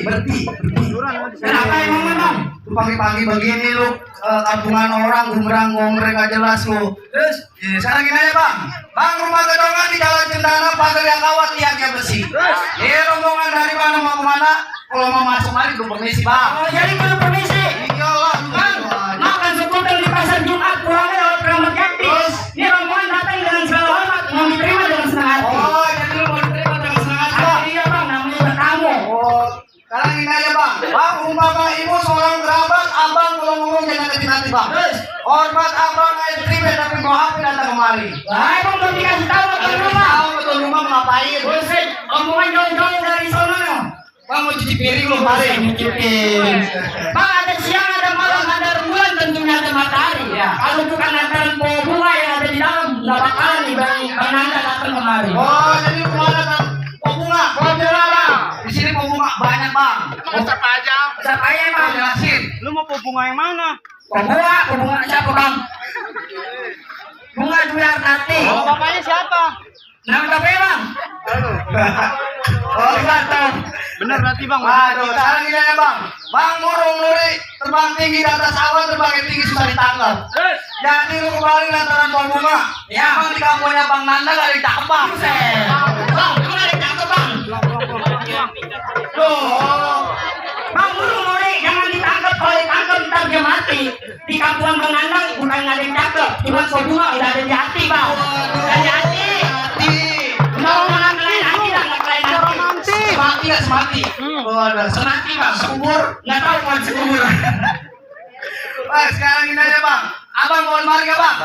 Berhenti. Kenapa emang Bang? Lu pagi-pagi begini lu kampungan orang ngomong gak jelas lu. Terus, sekarang gini aja Bang. Bang, rumah gedongan di Jalan Cendana, pagar yang kawat tiangnya bersih. Rombongan dari mana mau kemana? Kalau mau masuk mari gue permisi Bang. Oh, jadi perlu permisi. Iyalah, Bang, makan skuter di pasar Jumat pulangnya lewat Keramat Jati. Terus? Ini rombongan datang dengan segala hormat, mau diterima dengan senang hati. Oh, jadi lu mau diterima dengan senang hati Bang? Iya Bang, namanya bertamu. Oh, sekarang gini aja Bang. Bang, umpama ibu seorang kerabat, abang kalau ngomong jangan kecil hati Bang. Hormat abang aja terima tapi mau apa datang kemari. Lah, emang belum dikasih tahu betul rumah. Tahu betul rumah mau ngapain? Buset, omongan jauh-jauh dari sono. Bang mau cuci piring lu kemarin. Bang, ada siang, ada malam, ada rembulan, tentunya ada matahari. Ya. Kalau bukan antaran pohon bunga yang ada di dalam, nggak bakalan nih Bang Nanda datang kemari. Oh, jadi lu kemana kan? Bunga. Bang. Di sini bunga banyak Bang. Siapa aja? Siapa ya Bang? Jelasin. Lu mau bunga yang mana? Bunga siapa Bang? Bunga Duyarnati. Oh, bapaknya siapa? Nama bapak Bang? Oh, betul. Bener berarti Bang. Waduh, sekarang gini ya Bang. Bang murung nuri terbang tinggi di atas awan, terbang tinggi susah ditangkap. Jadi lu kembali lantaran pohon bunga. Ya, Bang di kampungnya Bang Nanda gak ada yang cakep Bang. Bang, gimana ada cakep Bang? Tuh. Bang murung nuri, jangan ditangkap. Kalau ditangkap ntar dia mati. Di kampungan Bang Nandang bukan nggak ada yang cakep, cuma pohon bunga udah ada di hati Bang. Udah di hati. Mau ngelain hati lah, ngelain hati. Semati gak semati? Waduh, semati Bang, seumur. Nggak tahu kan seumur. Bang, sekarang gini aja Bang. Abang mau mari gak Bang?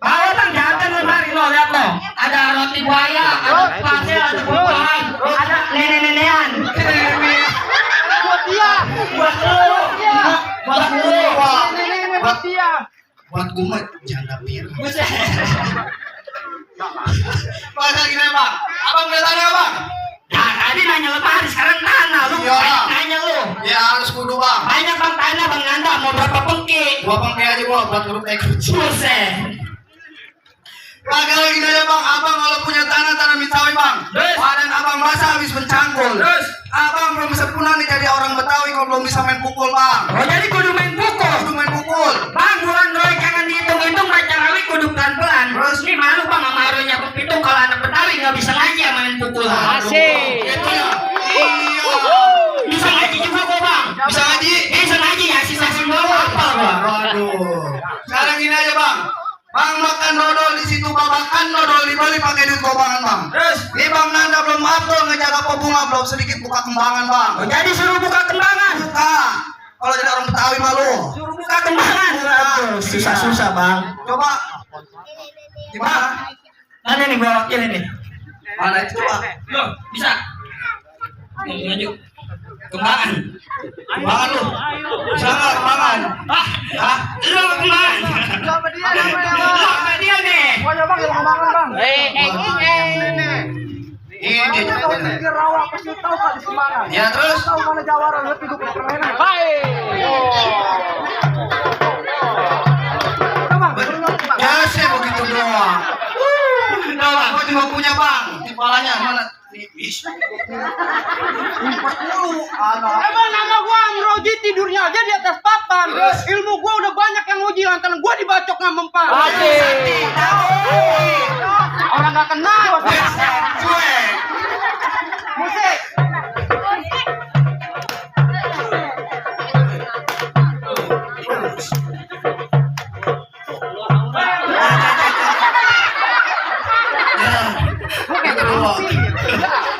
Bawa Bang, jangan lemari lo, lihat lo. Ada roti buaya, ada pasir, ada buah-buahan, ada nenek-nenean. Buat dia. Buat lo, buat lo. Buat dia. Buat gue mah janda pirang. Buset. Bang, sekarang gini Bang. Abang udah tanya Bang? Nah, tadi nanya lemari, sekarang tanah lu. Iya. Nanya lu. Ya harus kudu Bang. Banyak Bang tanah Bang Nanda, mau berapa pengki? Gua pakai aja gua buat huruf X. Buset. Bang, kalau gini aja Bang. Abang kalau punya tanah tanamin sawit Bang. Badan abang basah habis mencangkul. Abang belum sempurna nih jadi orang Betawi kalau belum bisa main pukul Bang. Oh jadi kudu main pukul. Kudu main pukul. Bang, bulan doi jangan dihitung-hitung, baca rawi kudu pelan-pelan. Terus nih malu Bang sama Arunya Pepitung kalau anak Betawi nggak bisa ngaji ya main pukul. Asik. Gitu ya. Iya. Bisa ngaji juga gua Bang. Bisa ngaji? Bisa ngaji ya, sisa-sisa bawa apa Bang? Waduh. Sekarang gini aja Bang. Bang makan dodol di situ babakan dodol dibeli pakai duit gobangan Bang. Terus ini Bang Nanda belum afdol ngejaga pohon bunga belum sedikit buka kembangan Bang. Oh, jadi suruh buka kembangan. Buka. Kalau jadi orang Betawi malu. Suruh buka kembangan. Aduh, susah-susah Bang. Coba. Gimana? Mana nih gua wakil ini? Mana itu coba? Loh, bisa. Maju. Kembangan. Kembangan lu. Bisa nggak kembangan? Hah? Lu kembangan. Siapa dia namanya Lu Bang? apa dia nih? Oh ya Bang, yang kembangan Bang. Ini. Tahu pikir rawa pasti tahu Pak di Semarang. Ya terus. Tahu mana Jawara lihat hidup permainan. Ya sih begitu doang. Nah, gua cuma punya Bang. Kepalanya mana? Tipis. 40 anak. Emang nama gua Amroji tidurnya aja di atas papan. Ilmu gua udah banyak yang uji lantaran gua dibacok nggak mempan. Orang nggak kenal. Cuek. Musik.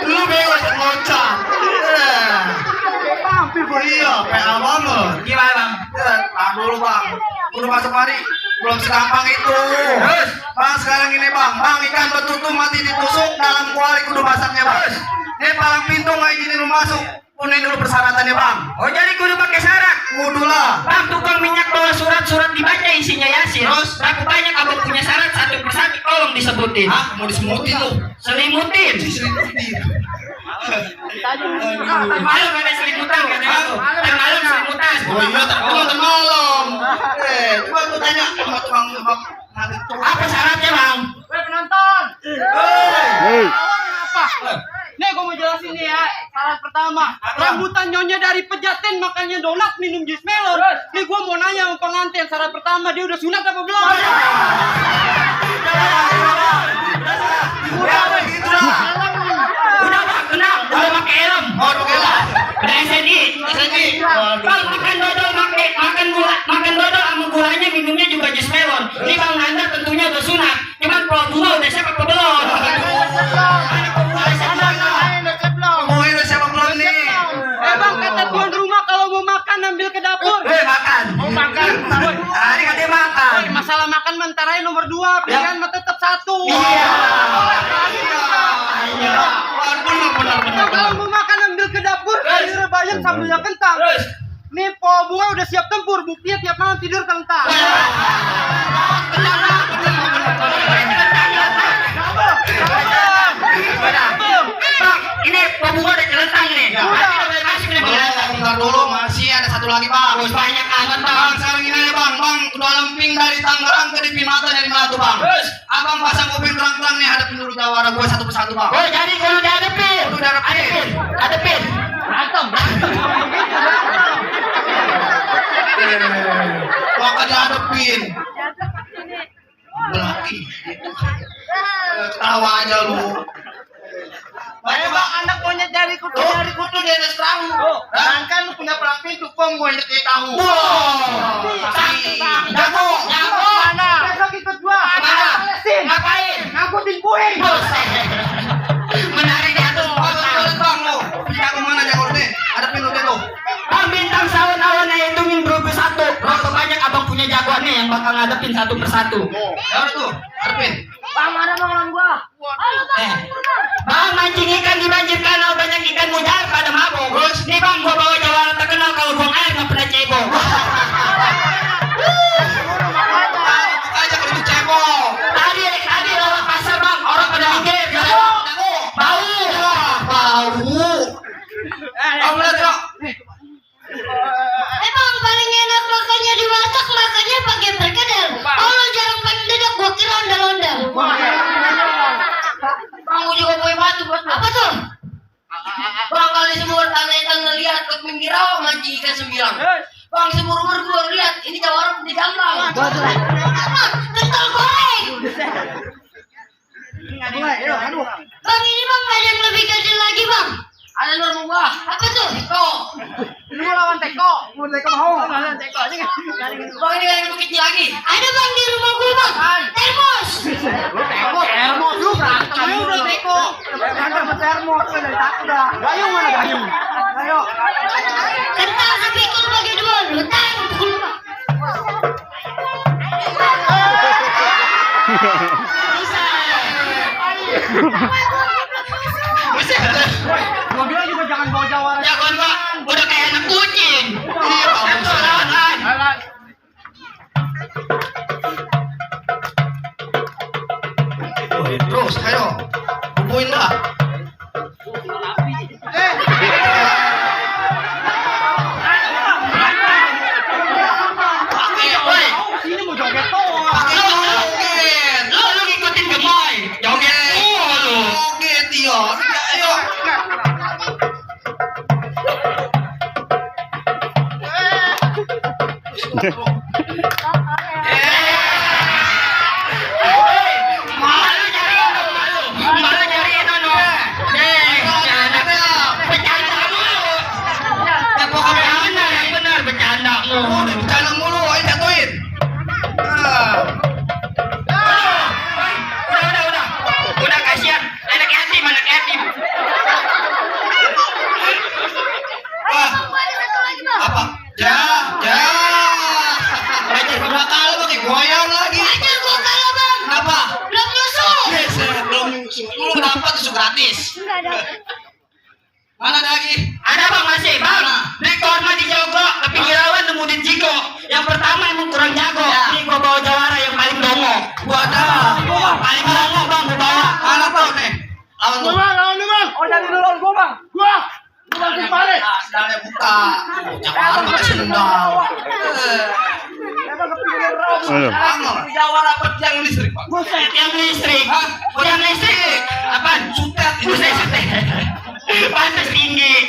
Lu bego ngocah. Iya, PA banget. Gimana Bang? Tahan dulu Bang. Udah masuk mari. Belum segampang itu. Bang sekarang ini Bang. Bang ikan betutu mati ditusuk dalam kuali kudu masaknya Bang. Ini palang pintu nggak izinin lu masuk. Penuhi dulu persyaratannya Bang. Oh jadi kudu pakai syarat. Kudu lah. Bang, tukang minyak bawa surat-surat dibaca isinya Yasin. Terus berapa banyak abang punya syarat satu persatu tolong disebutin. Hah? Mau disemutin lu? Selimutin. Diselimutin. Malam ada selimutan kan? Malam selimutan. Oh iya, tapi malam. Coba lu tanya sama tukang Apa syaratnya Bang? Penonton. Hei. Apa? Nih gue mau jelasin nih ya. Syarat pertama, rambutan nyonya dari Pejaten makannya donat minum jus melon. Nih gua mau nanya sama pengantin, syarat pertama dia udah sunat apa belum? Udah begitu lah. Udah bang, tenang, udah pakai helm. Oh, oke lah. Udah SNI. Bang, makan dodol, makan dodol sama gulanya, minumnya juga jus melon. Ini bang Nanda tentunya udah sunat. Cuman kalau dua udah siap apa belum? Ngomongin udah siapa belum nih? Bang, kata tuan rumah kalau mau makan ambil ke dapur. Makan. Mau makan. Tadi katanya makan. Masalah makan mentaranya nomor 2, pilihan mah tetap 1. Iya. Benar. Kalau mau makan ambil ke dapur, air bayam sambelnya kentang. Nih po bunga udah siap tempur, buktinya tiap malam tidur kentang. Bang, ini pabunga udah celentang nih. Bentar dulu, masih ada satu lagi bang. Terus banyak amat bang. Bang, sekarang gini aja bang, udah lemping dari Tangerang ke Dipin Mata dari Melatu bang. Abang pasang kuping terang-terang nih, hadapin dulu jawara gue satu persatu bang. Oh jadi kalau udah adepin. Adepin. Berantem. Maka dihadapin. Belaki. Ketawa aja lu. Ayo bang, anak monyet dari kutu di atas perahu. Dan kan lu punya pelang pintu, pom gue nyekit tahu. Sakti bang. Jago. Mana? Besok ikut gua. Mana? Ngapain? Ngangkutin kue. Menari di atas pohon. Bang lu. Jago mana jago nih? Hadapin lu deh lu. Bang bintang sawan-awan hitungin berapa satu. Berapa banyak abang punya jagoannya yang bakal ngadepin satu persatu. Ya udah tuh, hadapin. Bang ada bang lawan gua. Bang mancing ikan di banjir kanal banyak ikan mujair pada mabuk. Terus nih bang gua bawa jawara terkenal kalau buang air nggak pernah cebong. Aja kalau itu cebol. Tadi lewat pasar bang orang pada minggir. Bau. Kamu lihat Cok. Emang paling enak makannya dimasak, makannya pakai perkedel. Kalau jarang mendadak gua kira ondel-ondel. Bang gua juga punya batu buat Apa tuh? Bang kali semua tanah ngelihat ke pinggir rawa mancing ikan 9. Bang semur-umur gua lihat ini jawara di gamblang. Apa? Kental goreng. Bang ini bang ada yang lebih kecil lagi bang. Ada luar gua. Apa tuh? Teko. Lu lawan Teko. Mau Teko mau. Bang ini yang lebih kecil lagi. Ada bang di rumah gua bang. Termos. Termos lu berantem aja udah Teko. Berantem sama termos dari takut dah. Gayung mana gayung? Ayo. Kental sepikul bagi dua. Bentar pukul bang. Gua bilang juga jangan bawa jawara. Jagoan gua udah kayak anak kucing. Iya, Bang. Terus, ayo. Kumpulin lah. Pakai, woi. Sini mau joget doang. Pakai joget. Lu ngikutin gemoy. Joget lu. Joget, Tio. Ayo. Malu nyari itu, malu nyari itu no. Bercanda mulu. Yang benar bercanda mulu. Bercanda mulu, ayo jatuhin. Udah kasihan. Anak yatim. Wah, Ada satu lagi bang. apa? Ya. Udah kalah pakai goyang lagi. Ajar gua kalah bang. Kenapa? Belum nyusul. Belum nyusul. Lu kenapa tuh gratis? Enggak ada. Mana ada lagi? Ada bang masih bang. Mana? Naik korma di Jogo, ke pinggirawan nemu di Jigo. Yang pertama emang kurang jago. Ya. Ini gua bawa jawara yang paling dongo. Gua ada. Paling dongo bang gua bawa. Mana tuh nih? Lawan tuh. Lawan lu bang. Oh jadi lu lawan gua bang. Gua bantu balik. Sedangnya buka. Jangan pakai sendal. Emang kepinggir rawa. Jawara apa yang listrik, Pak? Buset yang listrik. Hah? Yang listrik. Apaan? Sutet itu. Buset sutet. Pantes tinggi.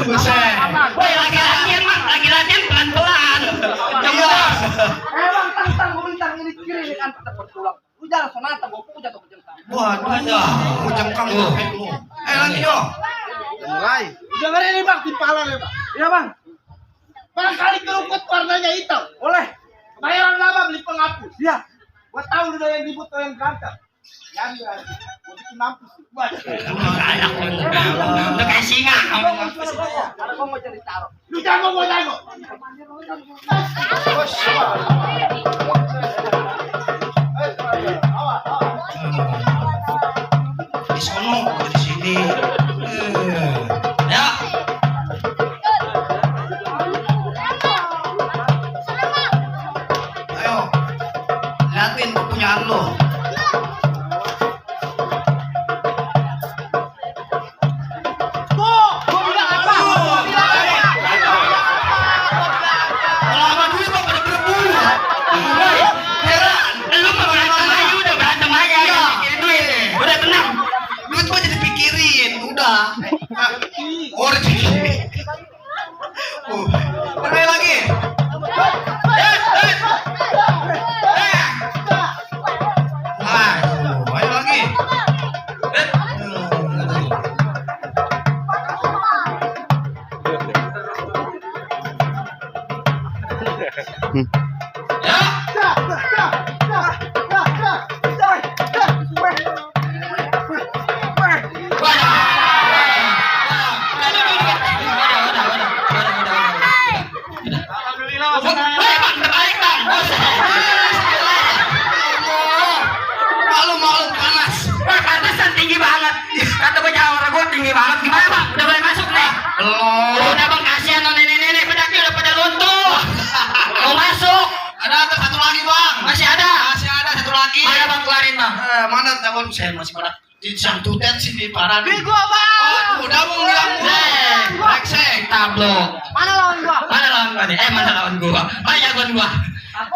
Buset. Woi, lagi latihan pelan-pelan. Iya. Emang tantang gue bintang ini kiri ini kan tetap bertulang. Lu jangan sonata gue punya tuh kejengkang. Waduh, ya. Jengkang lu. Lagi yo. Mulai. Dengar ini bang, timpalan ya bang. Iya bang. Barangkali keruput warnanya hitam. Boleh. Bayaran lama beli penghapus. Iya. Gua tahu lu yang ribut yang ganteng. Yang berarti. Gua bikin mampus. Udah kayak singa. Karena gua mau cari taruh. Lu jago gua jago. Di sono, di sini. Ya. Ayo. Liatin kepunyaan lo. Tuh, gua bilang apa? Gua bilang apa? Lama dulu bang, pada berebut. Heran. Lu mau berantem aja udah berantem aja. Mikirin duit. Udah tenang. Duit mah jadi pikirin, udah. Oh, rezeki. Permain lagi. Ayo lagi. Malu panas. Pantesan tinggi banget. Kata banyak orang gue tinggi banget. Gimana bang? Udah boleh masuk nih? Belum. Udah bang, kasihan tuh nenek-nenek. Bedaknya udah pada runtuh. Mau masuk? Ada satu lagi bang. Masih ada? Masih ada satu lagi. Mana bang, kelarin bang? Mana telepon saya masih pada di santutan sini parah. Nih gua bang. Oh, udah mau bilang brengsek. Tablo. Mana lawan gua? Mana lawan gua nih? Mana lawan gua? Mana jagoan gua?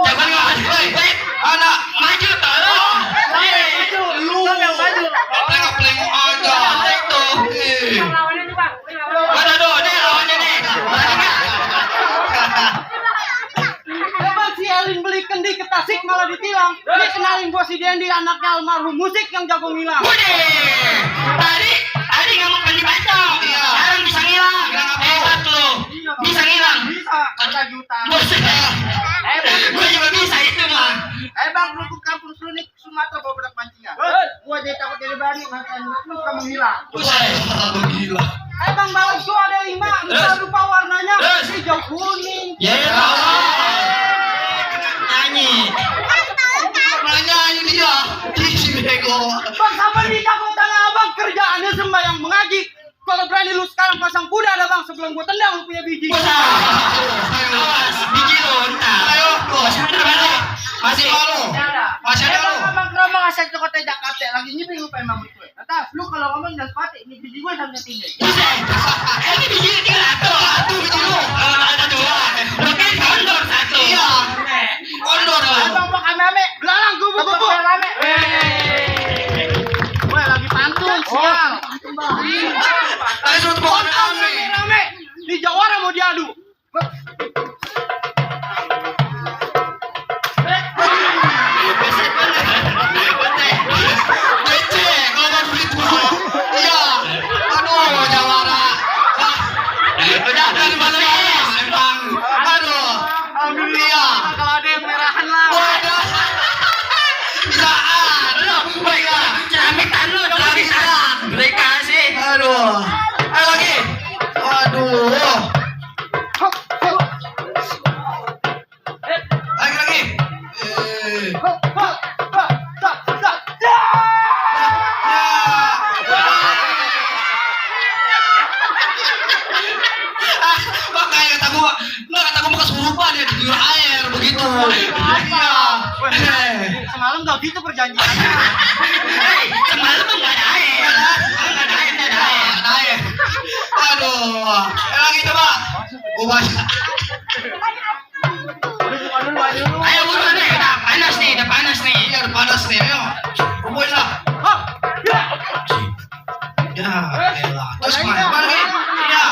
Jagoan gua. Wait, Anak. maju tolong. Lu. Plengok-plengok aja. Itu. Waduh, tuh, nih lawannya nih. Berani nggak? Emang si Elin beli kendi ke Tasik malah ditilang. Dia kenalin gua si Dendi anaknya almarhum musik yang jago ngilang. Widih, tadi nggak mau pergi bacok, Iya. sekarang bisa ngilang. Ngilang apa? Hebat lu, bisa ngilang. Bisa. Kata juta. Buset, gue juga bisa itu mah. Bang, lu ke kampung Sunik Sumatera bawa bedak pancingan. Gua jadi takut jadi berani makanya lu kamu hilang. Buset, Gila. Bang, balas gua ada 5, Terus? lupa warnanya. Terus? Hijau kuning. ya nyanyi. Nanya ini dia. Ih, bego. Bang, sama di takut tanah abang kerjaannya sembahyang mengaji. Kalau berani lu sekarang pasang kuda ada bang sebelum gua tendang lu punya biji. Awas, biji lu ntar. Ayo, Masih ada balik. masih malu. Masih ada lu. Abang kenapa ngasih ke kota Jakarta lagi nyiping lu pengen mamut gue. Atas, lu kalau ngomong jangan sepati, ini biji gue sampai tinggi. Buset, ini biji tinggal satu biji lu. Kalau ada dua, lu kan kondor satu. Iya. Kondor lu. Abang pakai meme, belalang gue buku. Rame. Gue lagi pantun, sial. Ayo suruh tepuk tangan nih. Rame. Di Jawara mau diadu. Becek, kalau mau duit gua. Iya. Aduh, Jawara. Udah kan balik. Emang. Aduh. Iya. Kalau ada yang merahan lah. Waduh. Bisaan. Iya, ceramitan lu, ceramitan. Dikasih. Aduh. Ayo lagi. Waduh. Lagi. Makanya kata gua kesurupan ya di air begitu. Iya. Semalam gak gitu perjanjiannya. Semalam nggak ada air. Nggak ada air. Naik. Aduh. Lagi coba. Gua baca. Ayo buruan nih, udah panas nih, Iya, udah panas nih. Ayo. Kumpulin lah. Ya, elah. Terus kemana lagi? Iya.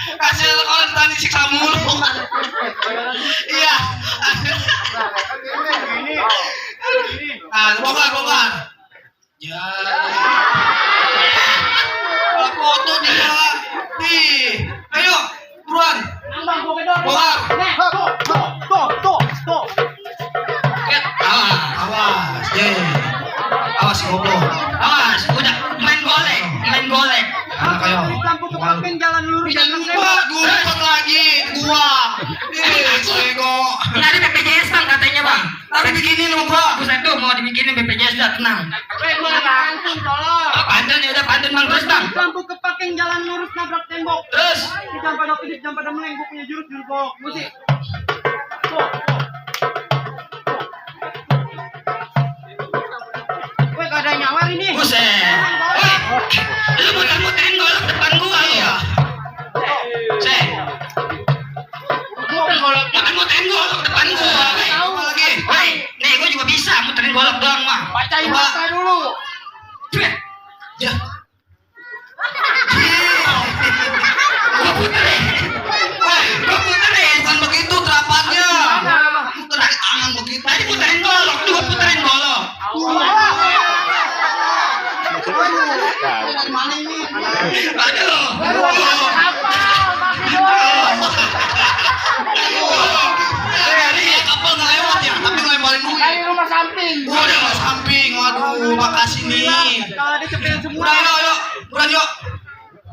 Kasih orang tadi siksa mulu. Iya. Bongkar. Ya. Foto dia. Nih. Ayo, buruan. Nambang gua kedor. Bongkar. Tuh. Awas. Awas si goblok. Awas, udah main golek. Anak kayo. Lampu kepakin jalan lurus jalan Gua gumpet lagi. Gua. Sego. Nggak ada BPJS bang katanya bang. Tapi begini lu gua. Buset tuh mau dibikinin BPJS dah tenang. pantun tolong. Oh, pantun ya udah pantun bang terus bang. Lampu kepakin jalan lurus nabrak tembok. Terus. Jam pada kedip, jam pada meleng, gua punya jurus bolok. Musik. Woi, gak ada nyawer ini. Buset. Lu muter-muterin golok depan gua lu. Iya. Seh. Jangan muterin golok depan gua. Apa lagi? Woi, nih gua juga bisa muterin golok doang mah. Bacain Coba. mata dulu. Ya. Gua puterin. Gua puterin. Bukan begitu terapannya. Muterin tangan begitu. Tadi puterin golok, gua puterin golok. Mana ini? Aduh. Apa nggak lewat ya? Tapi ngelemparin duit. Dari rumah samping. Udah nggak samping. Waduh, makasih nih. Kalau dicepetin semua. Udah yuk. Buruan yuk.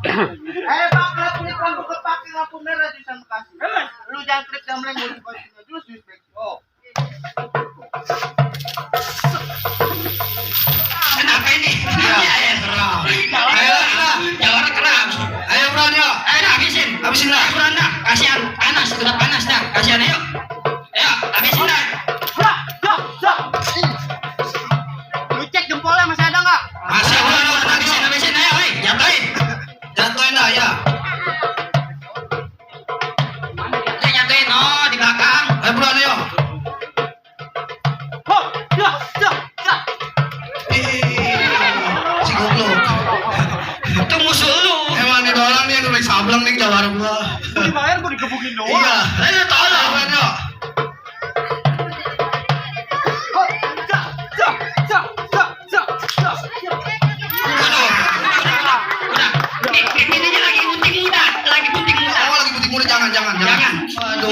Pak, kalau kulit lampu kepakin lampu merah di sana kasih. Lu jangan klik dan meleng, lu kasih terus di oh. Kenapa ini? Iya. Ayo lah. Jawara keram. Ayo buruan yuk. Ayo habisin. Habisin lah. Kurang dah. Kasihan panas, udah panas dah. Kasihan ayo. Ayo, habisin dah. Lu cek jempolnya masih ada nggak? Masih buruan yuk. Habisin ayo, woi. Jatuhin. Jatuhin dah ya. Udah jatuhin, oh di belakang. Ayo buruan yuk. Si goblok. Itu musuh lu. Emang nih orang nih yang udah sableng nih jawara gua. Gua dibayar, gua digebukin doang. Iya. Ayo tolong. Buruan yuk. Aduh. Udah. Ini aja lagi punting muda. Oh lagi putih muda jangan. Jangan. Aduh.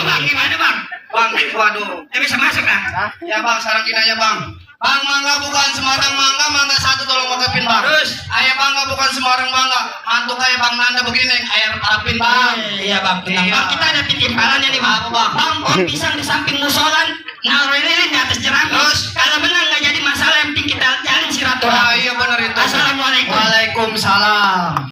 Bang, gimana bang? Bang, waduh. Bisa masuk dah. Ya bang, sarangin aja bang. Bang, mangga bukan Semarang mangga satu tolong wakafin bang. Terus? Ayah mangga bukan Semarang mangga. Mantuk kayak bang Nanda begini yang ayah harapin bang. Iya bang, tenang bang. Kita ada timbalannya nih bang. Apa, bang? Bang, pohon pisang di samping musolan. Naruh ini di atas jerami. Terus? Kalau menang nggak jadi masalah, yang penting kita jalin Wah silaturahmi. iya benar itu. Assalamualaikum. Waalaikumsalam.